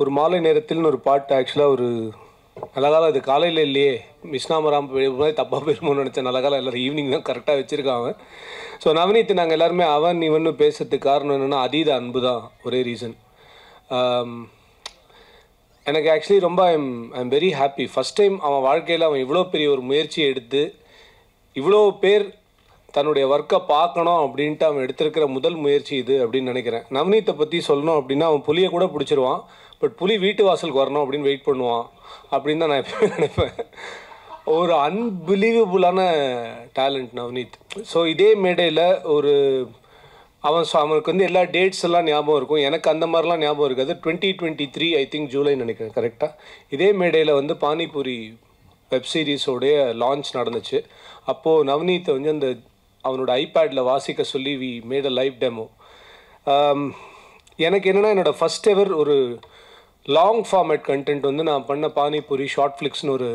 ஒரு மாலை நேரத்தில்னு ஒரு பாட்டு ஆக்சுவலாக ஒரு நல்ல காலம் இது காலையில் இல்லையே மிஸ்னாமராம் மாதிரி தப்பாக போயிருமோன்னு நினச்சேன். நல்ல காலம் எல்லோரும் ஈவினிங் தான் கரெக்டாக வச்சுருக்காங்க. ஸோ நவநீத் நாங்கள் எல்லாருமே அவன் இவன்னு பேசுறதுக்கு காரணம் என்னென்னா அதீத அன்பு தான் ஒரே ரீசன். எனக்கு ஆக்சுவலி ரொம்ப I'm very happy. First time அவன் வாழ்க்கையில் அவன் இவ்வளோ பெரிய ஒரு முயற்சியை எடுத்து இவ்வளோ பேர் தன்னுடைய ஒர்க்கை பார்க்கணும் அப்படின்ட்டு அவன் எடுத்திருக்கிற முதல் முயற்சி இது அப்படின்னு நினைக்கிறேன். நவநீத்தை பற்றி சொல்லணும் அப்படின்னா அவன் புலியை கூட பிடிச்சிருவான், பட் புலி வீட்டு வாசலுக்கு வரணும் அப்படின்னு வெயிட் பண்ணுவான் அப்படின்னு தான் நான் எப்பவுமே நினைப்பேன். ஒரு அன்பிலீவபுளான டேலண்ட் நவநீத். ஸோ இதே மேடையில் ஒரு அவனுக்கு வந்து எல்லா டேட்ஸ் எல்லாம் ஞாபகம் இருக்கும், எனக்கு அந்த மாதிரிலாம் ஞாபகம் இருக்காது. 2023 ஐ திங்க் ஜூலை நினைக்கிறேன் கரெக்டாக. இதே மேடையில் வந்து பானிபூரி வெப் சீரிஸோடைய லான்ச் நடந்துச்சு. அப்போது நவநீத்தை வந்து அந்த அவனோட ஐபேடில் வாசிக்க சொல்லி we made a live demo. எனக்கு என்னென்னா என்னோடய ஃபஸ்ட் எவர் ஒரு லாங் ஃபார்மேட் கண்டென்ட் வந்து நான் பண்ண பானிபூரி ஷார்ட் ஃப்ளிக்ஸ்னு ஒரு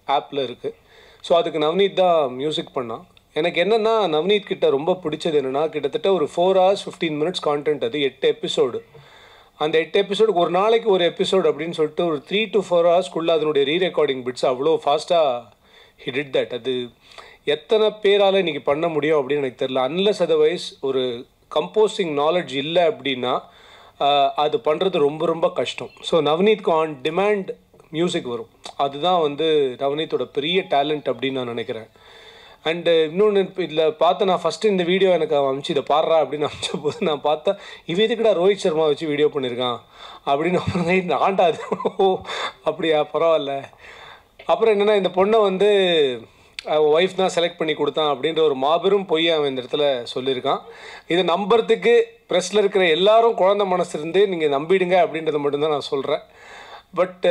ஆப்பில் இருக்குது. ஸோ அதுக்கு நவநீத் தான் மியூசிக் பண்ணான். எனக்கு என்னென்னா நவநீத் கிட்ட ரொம்ப பிடிச்சது என்னென்னா கிட்டத்தட்ட ஒரு 4 hours 15 minutes கான்டென்ட். அது 8 எபிசோடு. அந்த 8 எபிசோடுக்கு ஒரு நாளைக்கு ஒரு எபிசோடு அப்படின்னு சொல்லிட்டு ஒரு 3 to 4 hours அதனுடைய ரீரெக்கார்டிங் பிட்ஸ் அவ்வளோ ஃபாஸ்ட்டாக ஹி டிட் தட். அது எத்தனை பேரால் இன்றைக்கி பண்ண முடியும் அப்படின்னு எனக்கு தெரியல. அன்லெஸ் அதர்வைஸ் ஒரு கம்போசிங் நாலேஜ் இல்லை அப்படின்னா அது பண்ணுறது ரொம்ப ரொம்ப கஷ்டம். ஸோ நவநீத்க்கு ஆன் டிமாண்ட் மியூசிக் வரும். அதுதான் வந்து நவநீத்தோட பெரிய டேலண்ட் அப்படின்னு நான் நினைக்கிறேன். அண்டு இன்னொன்று இதில் பார்த்து நான் ஃபஸ்ட்டு இந்த வீடியோ எனக்கு அனுப்பிச்சு இதை பாடுறா அப்படின்னு அனுப்பிச்ச போது நான் பார்த்தேன் இவன் இதுக்குடா ரோஹித் சர்மா வச்சு வீடியோ பண்ணியிருக்கான் அப்படின்னு அப்புறம் ஆண்டாது. அப்படியா, பரவாயில்ல. அப்புறம் என்னென்னா இந்த பொண்ணை வந்து ஒய்ஃப் தான் செலக்ட் பண்ணி கொடுத்தான் அப்படின்ற ஒரு மாபெரும் பொய் அவன் இந்த இடத்துல சொல்லியிருக்கான். இதை நம்புறதுக்கு ப்ரெஸ்ஸில் இருக்கிற எல்லாரும் குழந்தை மனசு இருந்து நீங்கள் நம்பிடுங்க அப்படின்றத மட்டும்தான் நான் சொல்கிறேன். பட்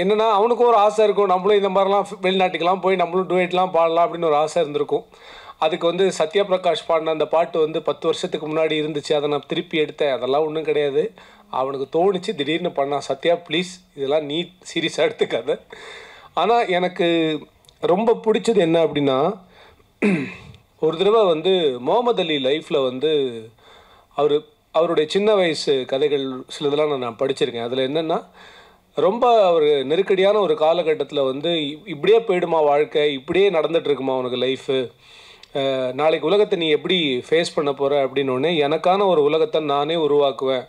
என்னென்னா அவனுக்கும் ஒரு ஆசை இருக்கும், நம்மளும் இந்த மாதிரிலாம் வெளிநாட்டுக்கெலாம் போய் நம்மளும் டூயட்லாம் பாடலாம் அப்படின்னு ஒரு ஆசை இருந்திருக்கும். அதுக்கு வந்து சத்யா பிரகாஷ் பாடின அந்த பாட்டு வந்து 10 வருஷத்துக்கு முன்னாடி இருந்துச்சு, அதை நான் திருப்பி எடுத்தேன். அதெல்லாம் ஒன்றும் கிடையாது, அவனுக்கு தோணுச்சு திடீர்னு பண்ணான். சத்யா ப்ளீஸ் இதெல்லாம் நீ சீரியஸாக எடுத்துக்காத. ஆனால் எனக்கு ரொம்ப பிடிச்சது என்ன அப்படின்னா ஒரு தடவை வந்து முகமது அலி லைஃப்பில் வந்து அவருடைய சின்ன வயசு கதைகள் சிலதெல்லாம் நான் படிச்சிருக்கேன். அதில் என்னென்னா ரொம்ப ஒரு நெருக்கடியான ஒரு காலகட்டத்தில் வந்து இப்படியே போயிடுமா வாழ்க்கை, இப்படியே நடந்துகிட்ருக்குமா உனக்கு லைஃபு, நாளைக்கு உலகத்தை நீ எப்படி ஃபேஸ் பண்ண போகிற அப்படின்னோடனே எனக்கான ஒரு உலகத்தை நானே உருவாக்குவேன்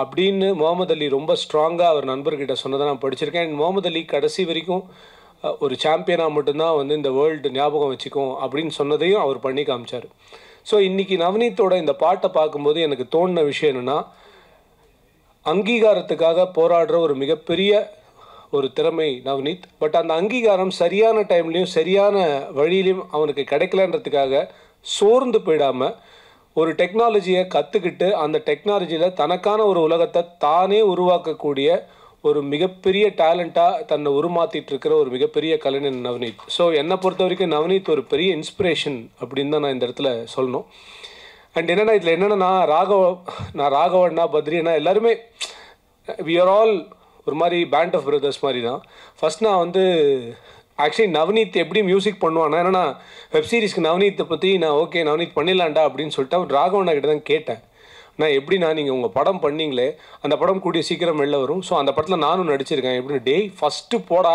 அப்படின்னு முகமது அலி ரொம்ப ஸ்ட்ராங்காக அவர் நண்பர்கிட்ட சொன்னதை நான் படிச்சிருக்கேன். அண்ட் முகமது அலி கடைசி வரைக்கும் ஒரு சாம்பியனாக மட்டும்தான் வந்து இந்த வேர்ல்டு ஞாபகம் வச்சுக்கும் அப்படின்னு சொன்னதையும் அவர் பண்ணி காமிச்சார். ஸோ இன்றைக்கி நவநீத்தோட இந்த பாட்டை பார்க்கும்போது எனக்கு தோணின விஷயம் என்னென்னா அங்கீகாரத்துக்காக போராடுற ஒரு மிகப்பெரிய ஒரு திறமை நவநீத். பட் அந்த அங்கீகாரம் சரியான டைம்லேயும் சரியான வழியிலையும் அவனுக்கு கிடைக்கலன்றதுக்காக சோர்ந்து போயிடாமல் ஒரு டெக்னாலஜியை கற்றுக்கிட்டு அந்த டெக்னாலஜியில் தனக்கான ஒரு உலகத்தை தானே உருவாக்கக்கூடிய ஒரு மிகப்பெரிய டேலண்ட்டாக தன்னை உருமாற்றிட்டு இருக்கிற ஒரு மிகப்பெரிய கலைஞன் நவநீத். ஸோ என்னை பொறுத்த வரைக்கும் நவநீத் ஒரு பெரிய இன்ஸ்பிரேஷன் அப்படின்னு தான் நான் இந்த இடத்துல சொல்லணும். அண்ட் என்னென்னா இதில் என்னென்னா நான் ராகவண்ணா பத்ரினா எல்லாருமே வி ஆர் ஆல் ஒரு மாதிரி பேண்ட் ஆஃப் பிரதர்ஸ் மாதிரி தான். ஃபஸ்ட் நான் வந்து ஆக்சுவலி நவநீத் எப்படி மியூசிக் பண்ணுவான்னா என்னென்னா வெப் சீரிஸ்க்கு நவநீத்தை பற்றி நான் ஓகே நவநீத் பண்ணிடலாண்டா அப்படின்னு சொல்லிட்டு அவர் ராகவண்ணா கிட்ட தான் கேட்டேன். நான் எப்படின்னா நீங்கள் உங்கள் படம் பண்ணிங்களே அந்த படம் கூடிய சீக்கிரம் வெளில வரும், ஸோ அந்த படத்தில் நானும் நடிச்சிருக்கேன் எப்படின்னு டேய் ஃபஸ்ட்டு போடா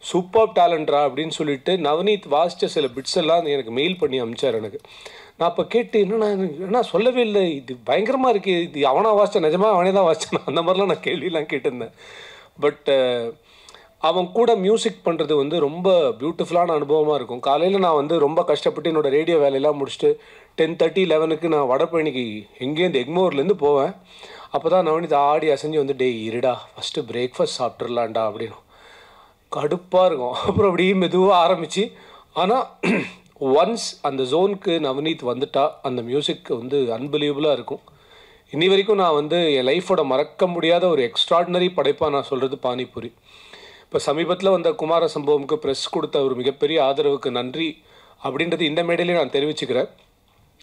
சூப்பர் டேலண்ட்ரா அப்படின்னு சொல்லிட்டு நவநீத் வாசித்த சில பிட்ஸ் எல்லாம் எனக்கு மெயில் பண்ணி அனுப்பிச்சார் எனக்கு. நான் அப்போ கேட்டு என்ன சொல்லவே இல்லை, இது பயங்கரமாக இருக்குது, இது அவனா வாசித்தேன் நிஜமாக அவனே தான் வாசித்தான் அந்த மாதிரிலாம் நான் கேள்வியெலாம் கேட்டிருந்தேன். பட் அவன் கூட மியூசிக் பண்ணுறது வந்து ரொம்ப பியூட்டிஃபுல்லான அனுபவமாக இருக்கும். காலையில் நான் வந்து ரொம்ப கஷ்டப்பட்டு என்னோடய ரேடியோ வேலையெல்லாம் முடிச்சுட்டு 10:30 11க்கு நான் வடபழனிக்கு எங்கேருந்து எக்மோர்லேருந்து போவேன். அப்போ தான் நவநீத் ஆடி அசைஞ்சு வந்து டே இருடா ஃபஸ்ட்டு பிரேக்ஃபாஸ்ட் சாப்பிட்றலாண்டா அப்படின்னு கடுப்பாக இருக்கும். அப்புறம் அப்படியே மெதுவாக ஆரம்பித்து ஆனால் ஒன்ஸ் அந்த ஜோனுக்கு நவநீத் வந்துட்டா அந்த மியூசிக் வந்து அன்பிலீவபுளாக இருக்கும். இன்னி வரைக்கும் நான் வந்து என் லைஃபோட மறக்க முடியாத ஒரு எக்ஸ்ட்ராடினரி படைப்பாக நான் சொல்கிறது பானிபூரி. இப்போ சமீபத்தில் வந்த குமார சம்பவமுக்கு ப்ரெஸ் கொடுத்த ஒரு மிகப்பெரிய ஆதரவுக்கு நன்றி அப்படின்றது இந்த மேடையிலே நான் தெரிவிச்சுக்கிறேன்.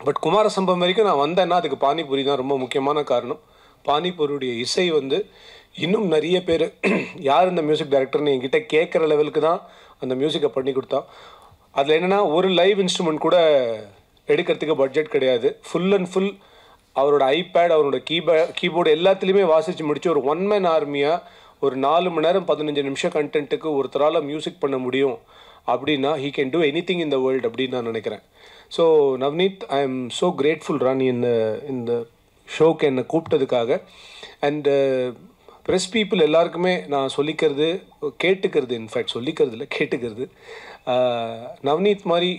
பட் குமார சம்பவம் வரைக்கும் நான் வந்தேன்னா அதுக்கு பானிபூரி தான் ரொம்ப முக்கியமான காரணம். பானிபூரியுடைய இசை வந்து இன்னும் நிறைய பேர் யார் இந்த மியூசிக் டைரக்டர்னு என்கிட்ட கேட்குற லெவலுக்கு தான் அந்த மியூசிக்கை பண்ணி கொடுத்தான். அதில் என்னென்னா ஒரு லைவ் இன்ஸ்ட்ருமெண்ட் கூட எடுக்கிறதுக்கு பட்ஜெட் கிடையாது. ஃபுல் அண்ட் ஃபுல் அவரோட ஐபேட், அவரோட கீபோர்டு எல்லாத்துலேயுமே வாசித்து முடிச்சு ஒரு ஒன் மேன் ஆர்மியாக ஒரு 4 மணி நேரம் 15 நிமிஷம் கண்டென்ட்டுக்கு ஒருத்தரால் மியூசிக் பண்ண முடியும் அப்படின்னா he can do anything in the world அப்படின்னு நான் நினைக்கிறேன். So Navneet, I am so grateful Rani இந்த ஷோக்கு என்னை கூப்பிட்டதுக்காக. அண்டு ப்ரெஸ் பீப்புள் எல்லாருக்குமே நான் கேட்டுக்கிறது இன்ஃபேக்ட் சொல்லிக்கிறது இல்லை, கேட்டுக்கிறது, நவ்னீத் மாதிரி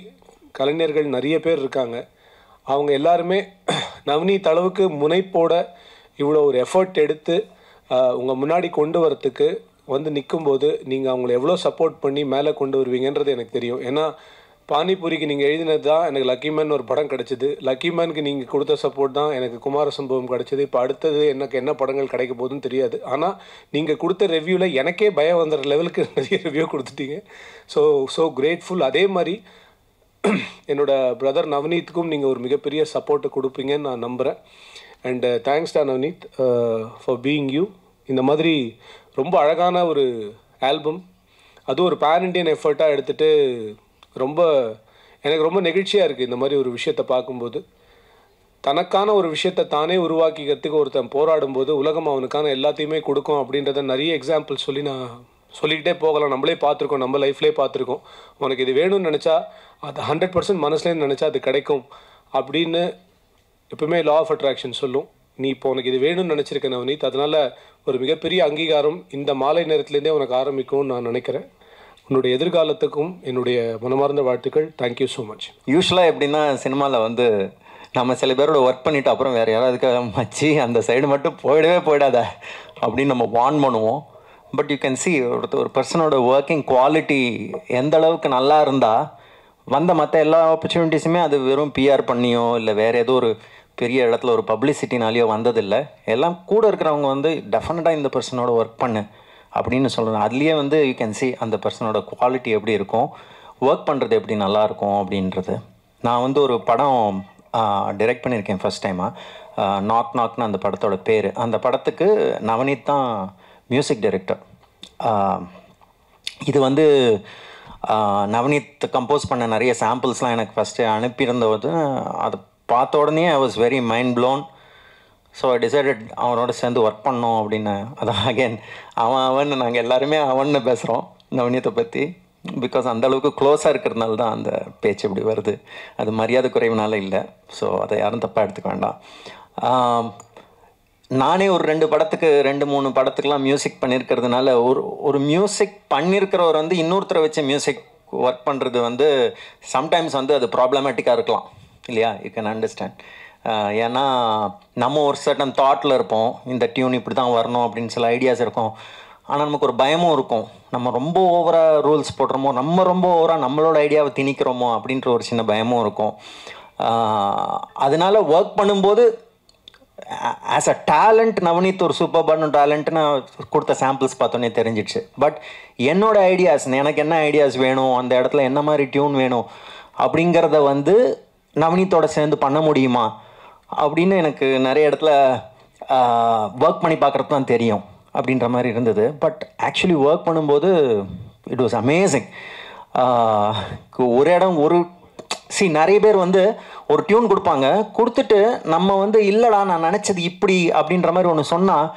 கலைஞர்கள் நிறைய பேர் இருக்காங்க. அவங்க எல்லாருமே நவ்னீத் அளவுக்கு முனைப்போட இவ்வளோ ஒரு எஃபர்ட் எடுத்து உங்கள் முன்னாடி கொண்டு வரத்துக்கு வந்து நிற்கும்போது நீங்கள் அவங்கள எவ்வளோ சப்போர்ட் பண்ணி மேலே கொண்டு வருவீங்கன்றது எனக்கு தெரியும். ஏன்னா பானிபூரிக்கு நீங்கள் எழுதினது தான் எனக்கு லக்கிமேன் ஒரு படம் கிடச்சிது. லக்கிமேனுக்கு நீங்கள் கொடுத்த சப்போர்ட் தான் எனக்கு குமார சம்பவம் கிடச்சிது. இப்போ அடுத்தது எனக்கு என்ன படங்கள் கிடைக்க போகுதுன்னு தெரியாது. ஆனால் நீங்கள் கொடுத்த ரிவ்யூவில் எனக்கே பயம் வந்துடுற லெவலுக்கு நிறைய ரிவ்யூ கொடுத்துட்டீங்க. So grateful. அதே மாதிரி என்னோடய பிரதர் நவநீத்துக்கும் நீங்கள் ஒரு மிகப்பெரிய சப்போர்ட்டை கொடுப்பீங்கன்னு நான் நம்புகிறேன். அண்ட் தேங்க்ஸ் டா நவநீத் ஃபார் பீயிங் யூ. இந்த மாதிரி ரொம்ப அழகான ஒரு ஆல்பம், அதுவும் ஒரு பேன் இண்டியன் எஃபர்ட்டாக எடுத்துகிட்டு எனக்கு ரொம்ப நெகிழ்ச்சியாக இருக்குது இந்த மாதிரி ஒரு விஷயத்தை பார்க்கும்போது. தனக்கான ஒரு விஷயத்தை தானே உருவாக்கிக்கிறதுக்கு ஒருத்தன் போராடும்போது உலகம் அவனுக்கான எல்லாத்தையுமே கொடுக்கும் அப்படின்றத நிறைய எக்ஸாம்பிள் சொல்லி நான் சொல்லிக்கிட்டே போகலாம். நம்மளே பார்த்துருக்கோம், நம்ம லைஃப்லேயே பார்த்துருக்கோம். உனக்கு இது வேணும்னு நினச்சா அது 100% மனசுலேருந்து நினச்சா அது கிடைக்கும் அப்படின்னு எப்பவுமே லா ஆஃப் அட்ராக்ஷன் சொல்லும். நீ இப்போ உனக்கு இது வேணும்னு நினச்சிருக்க நவநீத், அதனால் ஒரு மிகப்பெரிய அங்கீகாரம் இந்த மாலை நேரத்துலேருந்தே உனக்கு ஆரம்பிக்கும்னு நான் நினைக்கிறேன். உன்னுடைய எதிர்காலத்துக்கும் என்னுடைய மனமார்ந்த வாழ்த்துக்கள். Thank you so much. யூஸ்வலாக எப்படின்னா சினிமாவில் வந்து நம்ம சில பேரோட ஒர்க் பண்ணிவிட்டு அப்புறம் வேறு யாராவதுக்காக மச்சி அந்த சைடு மட்டும் போயிடாத அப்படின்னு நம்ம வார்ன் பண்ணுவோம். பட் யூ கேன் சி ஒரு பர்சனோட ஒர்க்கிங் குவாலிட்டி எந்த அளவுக்கு நல்லா இருந்தால் வந்த மற்ற எல்லா ஆப்பர்ச்சுனிட்டிஸுமே அது வெறும் பிஆர் பண்ணியோ இல்லை வேறு ஏதோ ஒரு பெரிய இடத்துல ஒரு பப்ளிசிட்டினாலேயோ வந்ததில்லை. எல்லாம் கூட இருக்கிறவங்க வந்து டெஃபினட்டாக இந்த பர்சனோட ஒர்க் பண்ணு அப்படின்னு சொல்லணும். அதுலேயே வந்து யூ கேன் சி அந்த பர்சனோட குவாலிட்டி எப்படி இருக்கும், ஒர்க் பண்ணுறது எப்படி நல்லாயிருக்கும் அப்படின்றது. நான் வந்து ஒரு படம் டைரக்ட் பண்ணியிருக்கேன் ஃபஸ்ட் டைமாக, நாக்னு அந்த படத்தோட பேர். அந்த படத்துக்கு நவநீத் தான் மியூசிக் டைரக்டர். இது வந்து நவநீத் கம்போஸ் பண்ண நிறைய சாம்பிள்ஸ்லாம் எனக்கு ஃபஸ்ட்டு அனுப்பியிருந்தபோது அதை பார்த்த உடனே ஐ was very mind blown. So I decided அவனோட சேர்ந்து ஒர்க் பண்ணோம் அப்படின்னு. அதான் அகேன் அவன் நாங்கள் எல்லாருமே அவன்னு பேசுகிறோம் நவநீத்தை பற்றி. பிகாஸ் அந்தளவுக்கு க்ளோஸாக இருக்கிறதுனால தான் அந்த பேச்சு இப்படி வருது. அது மரியாதை குறைவுனால இல்லை. ஸோ அதை யாரும் தப்பாக எடுத்துக்க வேண்டாம். நானே ஒரு 2-3 படத்துக்கெலாம் மியூசிக் பண்ணியிருக்கிறதுனால ஒரு மியூசிக் பண்ணியிருக்கிறவர் வந்து இன்னொருத்தரை வச்சு மியூசிக் ஒர்க் பண்ணுறது வந்து சம்டைம்ஸ் வந்து அது ப்ராப்ளமேட்டிக்காக இருக்கலாம் இல்லையா? You can understand. ஏன்னா நம்ம ஒரு சர்டன் தாட்டில் இருப்போம், இந்த டியூன் இப்படி தான் வரணும் அப்படின்னு சில ஐடியாஸ் இருக்கும். ஆனால் நமக்கு ஒரு பயமும் இருக்கும், நம்ம ரொம்ப ஓவராக ரூல்ஸ் போடுறோமோ, நம்ம ரொம்ப ஓவராக நம்மளோட ஐடியாவை திணிக்கிறோமோ அப்படின்ற ஒரு சின்ன பயமும் இருக்கும். அதனால் ஒர்க் பண்ணும்போது ஆஸ் அ டேலண்ட் நவநீத் ஒரு சூப்பர்பான டேலண்ட்னு கொடுத்த சாம்பிள்ஸ் பார்த்தோன்னே தெரிஞ்சிடுச்சு. பட் என்னோட ஐடியாஸ், எனக்கு என்ன ஐடியாஸ் வேணும், அந்த இடத்துல என்ன மாதிரி டியூன் வேணும் அப்படிங்கிறத வந்து நவநீத்தோட சேர்ந்து பண்ண முடியுமா அப்படின்னு எனக்கு நிறைய இடத்துல ஒர்க் பண்ணி பார்க்குறது தான் தெரியும் அப்படின்ற மாதிரி இருந்தது. பட் ஆக்சுவலி ஒர்க் பண்ணும்போது இட் வாஸ் அமேசிங். நிறைய பேர் வந்து ஒரு டியூன் கொடுப்பாங்க, கொடுத்துட்டு நம்ம வந்து இல்லைடா நான் நினச்சது இப்படி அப்படின்ற மாதிரி ஒன்று சொன்னால்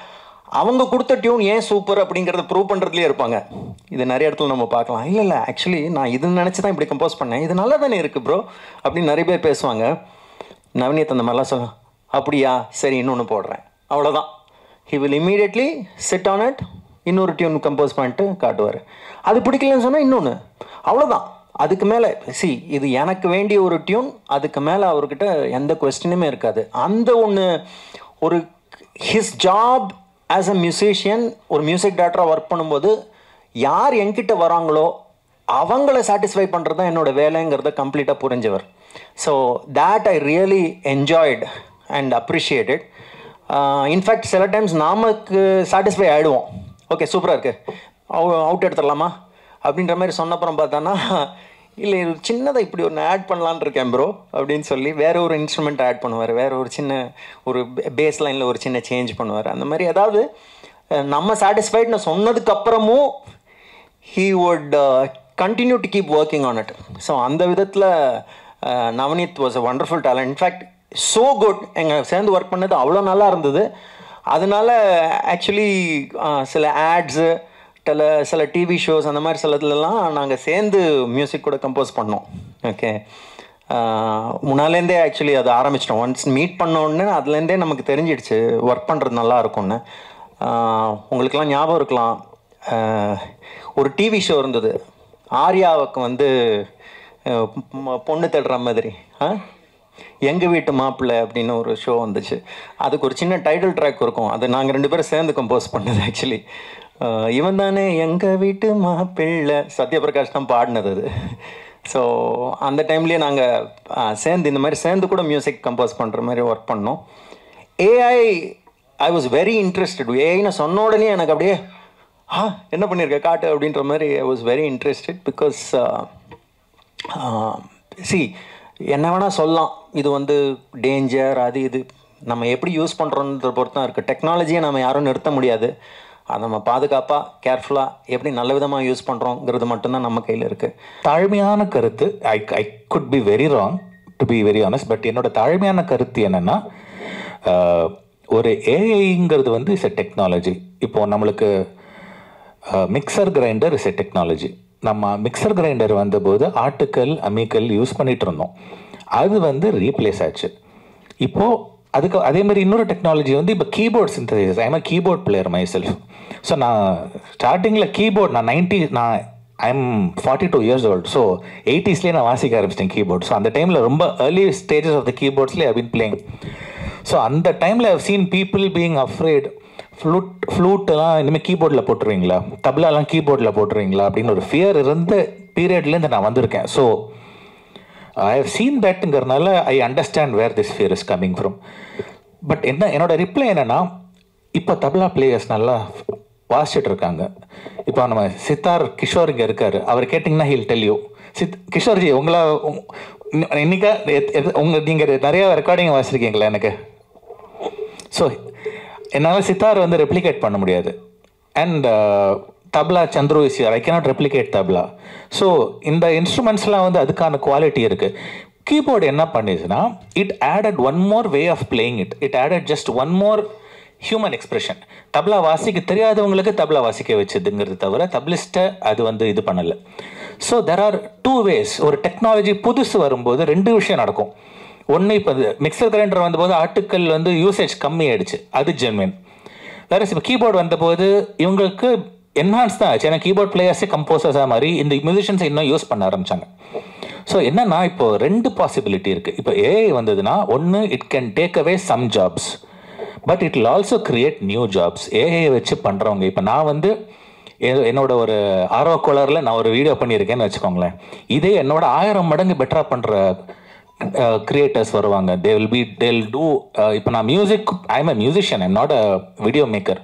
அவங்க கொடுத்த டியூன் ஏன் சூப்பர் அப்படிங்கிறத ப்ரூவ் பண்ணுறதுலேயே இருப்பாங்க. இது நிறைய இடத்துல நம்ம பார்க்கலாம். இல்லை ஆக்சுவலி நான் இது நினச்சி தான் இப்படி கம்போஸ் பண்ணேன், இது நல்லா தானே இருக்குது ப்ரோ அப்படின்னு நிறைய பேர் பேசுவாங்க. நவநீத் அந்த மாதிரிலாம் சொல்ல, அப்படியா சரி இன்னொன்று போடுறேன், அவ்வளோதான். He will immediately sit on it, இன்னொரு டியூன் கம்போஸ் பண்ணிட்டு காட்டுவார். அது பிடிக்கலன்னு சொன்னால் இன்னொன்று, அவ்வளோதான். அதுக்கு மேலே இது எனக்கு வேண்டிய ஒரு டியூன், அதுக்கு மேலே அவர்கிட்ட எந்த கொஸ்டினுமே இருக்காது. அந்த ஒரு his job as a musician, ஒரு மியூசிக் டைரக்டராக ஒர்க் பண்ணும்போது யார் என்கிட்ட வராங்களோ அவங்கள சாட்டிஸ்ஃபை பண்ணுறது தான் என்னோடய வேலைங்கிறத கம்ப்ளீட்டாக புரிஞ்சவர். So that I really enjoyed and appreciated. In fact சில டைம்ஸ் நமக்கு சாட்டிஸ்ஃபை ஆகிடுவோம், ஓகே சூப்பராக இருக்குது, அவுட் எடுத்துடலாமா அப்படின்ற மாதிரி சொன்னப்புறம் பார்த்தான்னா இல்லை ஒரு சின்னதாக இப்படி ஒன்று ஆட் பண்ணலான் இருக்கேன் ப்ரோ அப்படின்னு சொல்லி வேறு ஒரு இன்ஸ்ட்ருமெண்ட் ஆட் பண்ணுவார், வேறு ஒரு சின்ன ஒரு பேஸ் லைனில் ஒரு சின்ன சேஞ்ச் பண்ணுவார். அந்த மாதிரி அதாவது நம்ம சாட்டிஸ்ஃபைட்னு சொன்னதுக்கப்புறமும் he would continue to keep working on it. So அந்த விதத்தில் Navneet was a wonderful talent. In fact so good. எங்கள் சேர்ந்து ஒர்க் பண்ணது அவ்வளோ நல்லா இருந்தது. அதனால ஆக்சுவலி சில ஆட்ஸு சில டிவி ஷோஸ் அந்த மாதிரி சிலதுலலாம் நாங்கள் சேர்ந்து மியூசிக் கூட கம்போஸ் பண்ணோம். ஓகே, முன்னாலேருந்தே ஆக்சுவலி அதை ஆரம்பிச்சிட்டோம். ஒன்ஸ் மீட் பண்ணோடனே அதுலேருந்தே நமக்கு தெரிஞ்சிடுச்சு ஒர்க் பண்ணுறது நல்லா இருக்கும்னு. உங்களுக்கெல்லாம் ஞாபகம் இருக்கலாம், ஒரு டிவி ஷோ இருந்தது, ஆர்யாவுக்கு வந்து பொண்ணு தேடுற மாதிரி, எங்கள் வீட்டு மாப்பிள்ளை அப்படின்னு ஒரு ஷோ வந்துச்சு. அதுக்கு ஒரு சின்ன டைட்டில் ட்ராக் இருக்கும், அது நாங்கள் 2 பேரும் சேர்ந்து கம்போஸ் பண்ணது. ஆக்சுவலி இவன் தானே எங்கள் வீட்டு மாப்பிள்ளை, சத்யபிரகாஷ் தான் பாடினது அது. ஸோ அந்த டைம்லேயே நாங்கள் சேர்ந்து இந்த மாதிரி சேர்ந்து கூட மியூசிக் கம்போஸ் பண்ணுற மாதிரி ஒர்க் பண்ணோம். AI I was very interested. ஏஐன்னு சொன்ன உடனே எனக்கு அப்படியே என்ன பண்ணியிருக்க காட்டு அப்படின்ற மாதிரி I was very interested. Because என்ன வேணால் சொல்லலாம், இது வந்து டேஞ்சர் அது இது, நம்ம எப்படி யூஸ் பண்ணுறோன்ற பொறுத்து தான் இருக்குது. டெக்னாலஜியை நம்ம யாரும் நிறுத்த முடியாது. அதை நம்ம பாதுகாப்பாக கேர்ஃபுல்லாக எப்படி நல்ல விதமாக யூஸ் பண்ணுறோங்கிறது மட்டும்தான் நம்ம கையில் இருக்குது. தாழ்மையான கருத்து, I could be very wrong to be very honest, but என்னோட தாழ்மையான கருத்து என்னென்னா, ஒரு ஏஐங்கிறது வந்து இஸ் எ டெக்னாலஜி. இப்போது நம்மளுக்கு mixer grinder is a technology. நம்ம மிக்சர் கிரைண்டர் வந்தபோது ஆட்டுக்கல் அம்மிக்கல் யூஸ் பண்ணிகிட்டு இருந்தோம், அது வந்து ரீப்ளேஸ் ஆச்சு. இப்போது அதுக்கு அதே மாதிரி இன்னொரு டெக்னாலஜி வந்து இப்போ keyboard synthesize. I am keyboard player myself. So நான் ஸ்டார்டிங்கில் கீபோர்ட் நான் I am 42 years old. So 80sலேயே நான் வாசிக்க ஆரம்பிச்சிட்டேன் கீபோர்ட். ஸோ அந்த டைமில் ரொம்ப ஏர்லி ஸ்டேஜஸ் ஆஃப் த கீபோர்ட்ஸ்லேயே ஐ பின் பிளேயிங். ஸோ அந்த டைமில் I've seen people being afraid. ஃப்ளூட்டெல்லாம் இனிமேல் கீபோர்டில் போட்டுருவீங்களா, தப்லாலாம் கீபோர்டில் போட்டுருவீங்களா அப்படின்னு ஒரு ஃபியர் இருந்த பீரியட்லேருந்து நான் வந்திருக்கேன். ஸோ ஐ ஹவ் சீன் தட்ங்கிறதுனால I understand where this fear is coming from. But என்னோட ரிப்ளை என்னென்னா, இப்போ தப்லா பிளேயர்ஸ் நல்லா வாசிச்சுட்டு இருக்காங்க. இப்போ நம்ம சித்தார் கிஷோர் இங்கே இருக்கார், அவர் கேட்டிங்கன்னா ஹீல் டெல் யூ. கிஷோர்ஜி உங்களை இன்னைக்கா நீங்கள் நிறையா ரெக்கார்டிங் வாசிச்சிருக்கீங்களா எனக்கு? ஸோ என்னால் சித்தார் வந்து ரெப்ளிகேட் பண்ண முடியாது. And tabla Chandru is here, I cannot replicate tabla. So இந்த இன்ஸ்ட்ருமெண்ட்ஸ்லாம் வந்து அதுக்கான குவாலிட்டி இருக்குது. கீபோர்டு என்ன பண்ணிச்சுன்னா, it added one more way of playing it. It added just one more human expression. Tabla வாசிக்க தெரியாதவங்களுக்கு தப்லா வாசிக்க வச்சதுங்கிறது தவிர தப்லிஸ்ட்டை அது வந்து இது பண்ணலை. So there are 2 ways. ஒரு டெக்னாலஜி புதுசு வரும்போது 2 விஷயம் நடக்கும். ஒன்று, இப்போ மிக்சர் கிரைண்டர் வந்தபோது ஆட்டுக்கள் வந்து யூசேஜ் கம்மி ஆயிடுச்சு, அது ஜென்வின். வேற இப்போ கீபோர்டு வந்தபோது இவங்களுக்கு என்ஹான்ஸ் தான் ஆச்சு. ஏன்னா கீபோர்ட் பிளேயர்ஸே கம்போசர்ஸாக மாதிரி இந்த மியூசிஷியன்ஸை இன்னும் யூஸ் பண்ண ஆரம்பித்தாங்க. ஸோ என்னன்னா, இப்போ 2 பாசிபிலிட்டி இருக்குது. இப்போ ஏஐ வந்ததுன்னா, ஒன்று it can take away some jobs, but it will also create new jobs. AI வச்சு பண்ணுறவங்க, இப்போ நான் வந்து என்னோட ஒரு ஆர்வக்கோளரில் நான் ஒரு வீடியோ பண்ணியிருக்கேன்னு வச்சுக்கோங்களேன், இதே என்னோட 1000 மடங்கு பெட்டராக பண்ணுற கிரியேட்டர்ஸ் வருவாங்க. they'll do இப்போ நான் music, I am a musician, I'm not a video maker.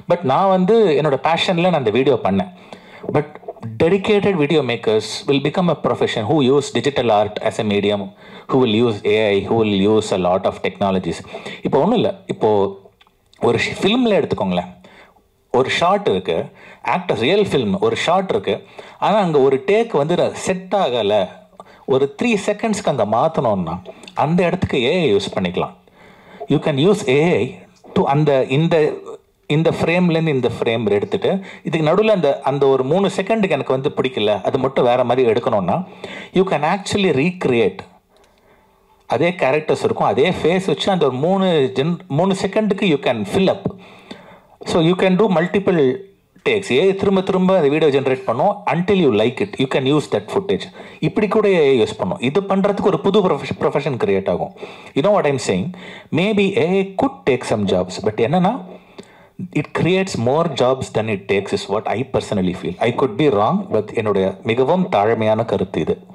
But நான் வந்து என்னோட பேஷனில் நான் அந்த வீடியோ பண்ணேன். But dedicated video makers will become a profession who use digital art as a medium, who will use AI, who will use a lot of technologies. இப்போ ஒன்றும் இல்லை, இப்போது ஒரு ஃபிலிமில் எடுத்துக்கோங்களேன், ஒரு ஷார்ட் இருக்குது, ஆக்டர் ரியல் ஃபில்ம் ஒரு ஷார்ட் இருக்குது, ஆனால் அங்கே ஒரு டேக் வந்து செட் ஆகலை, ஒரு 3 secondsக்கு அங்கே மாற்றணும்னா அந்த இடத்துக்கு ஏஐ யூஸ் பண்ணிக்கலாம். You can use AI to இந்த ஃப்ரேம்லேருந்து இந்த ஃப்ரேம் எடுத்துகிட்டு இதுக்கு நடுவில் அந்த ஒரு 3 செகண்டுக்கு எனக்கு வந்து பிடிக்கல, அது மட்டும் வேறு மாதிரி எடுக்கணும்னா யூ கேன் ஆக்சுவலி ரீக்ரியேட். அதே கேரக்டர்ஸ் இருக்கும், அதே ஃபேஸ் வச்சு அந்த ஒரு 3 செகண்டுக்கு you can fill up. So you can do multiple takes. திரும்ப அந்த வீடியோ ஜென்ரேட் பண்ணும் until you like it. You can use that footage. இப்படி கூட AI யூஸ் பண்ணும். இது பண்ணுறதுக்கு ஒரு புது ப்ரொஃபஷன் கிரியேட் ஆகும். You know what I'm saying? Maybe AI could take some jobs, but என்னன்னா, it creates more jobs than it takes is what I personally feel. I could be wrong, but என்னுடைய மிகவும் தாழ்மையான கருத்து இது.